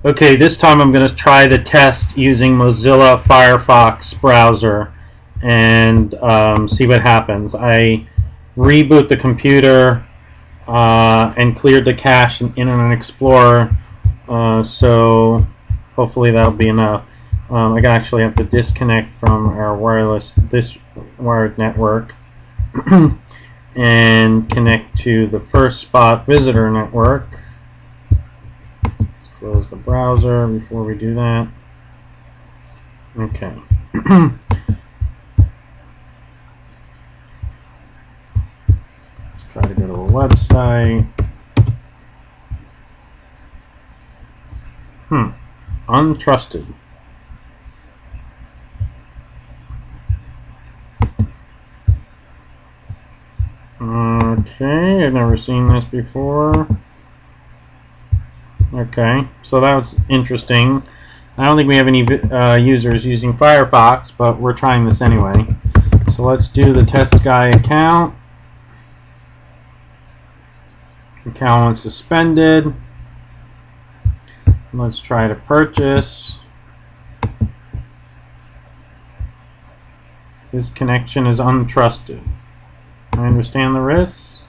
Okay, this time I'm going to try the test using Mozilla Firefox browser and see what happens. I reboot the computer and cleared the cache in Internet Explorer, so hopefully that'll be enough. I actually have to disconnect from our this wired network and connect to the Firstspot visitor network. Let's close the browser before we do that. Okay. Let's try to go to a website. Untrusted. Okay, I've never seen this before. Okay, so that was interesting. I don't think we have any users using Firefox, but we're trying this anyway. So let's do the test guy account. Account suspended. Let's try to purchase. This connection is untrusted. I understand the risks.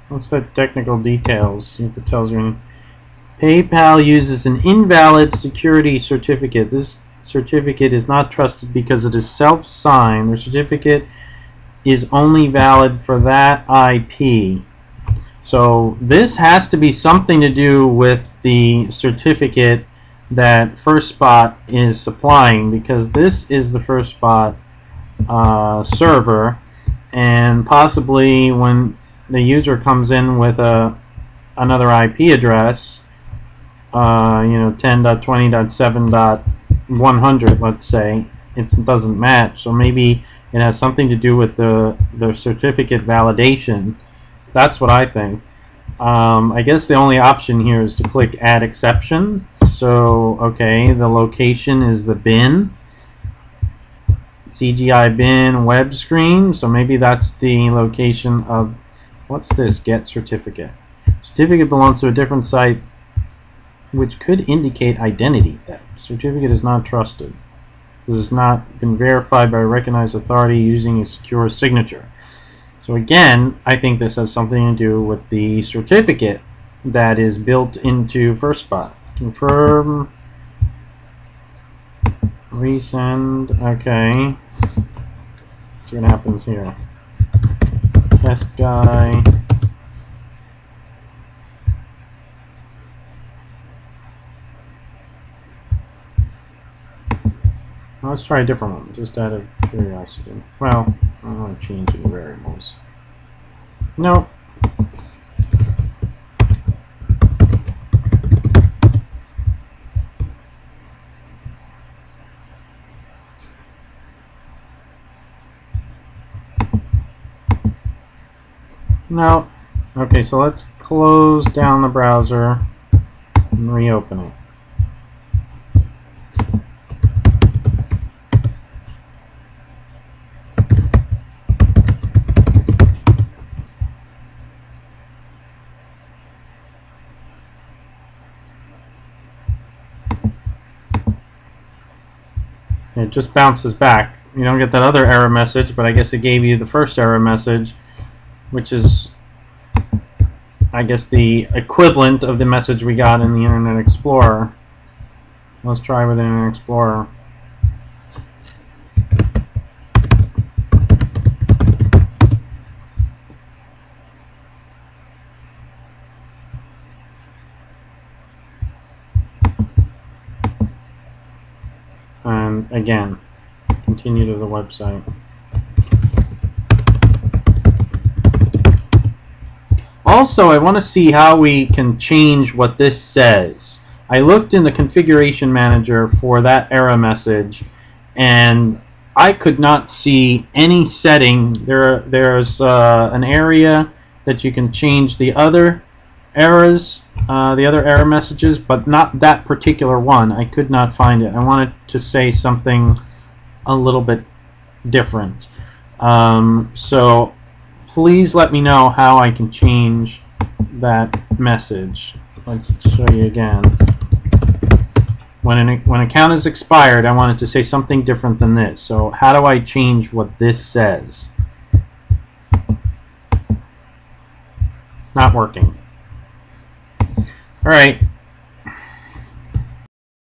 What's that technical details? See if it tells you anything. PayPal uses an invalid security certificate. This certificate is not trusted because it is self-signed. The certificate is only valid for that IP. So this has to be something to do with the certificate that Firstspot is supplying, because this is the Firstspot server, and possibly when the user comes in with another IP address, 10.20.7.100, let's say, it doesn't match. So maybe it has something to do with the certificate validation. That's what I think. I guess the only option here is to click Add Exception. So, okay, the location is the bin. CGI bin web screen. So maybe that's the location of, what's this? Get certificate. Certificate belongs to a different site, which could indicate identity theft. Certificate is not trusted. This has not been verified by a recognized authority using a secure signature. So again, I think this has something to do with the certificate that is built into Firstspot. Confirm. Resend. Okay. Let's see what happens here. Test guy. Let's try a different one, just out of curiosity. Well, I don't want to change any variables. No. No. Okay, so let's close down the browser and reopen it. It just bounces back. You don't get that other error message, but I guess it gave you the first error message, which is, I guess, the equivalent of the message we got in the Internet Explorer. Let's try with Internet Explorer. And again, continue to the website. Also, I want to see how we can change what this says. I looked in the configuration manager for that error message, and I could not see any setting. There's an area that you can change the other errors, the other error messages, but not that particular one. I could not find it. I wanted to say something a little bit different. So please let me know how I can change that message. Let's show you again. When an account is expired, I want it to say something different than this. So how do I change what this says? Not working. All right.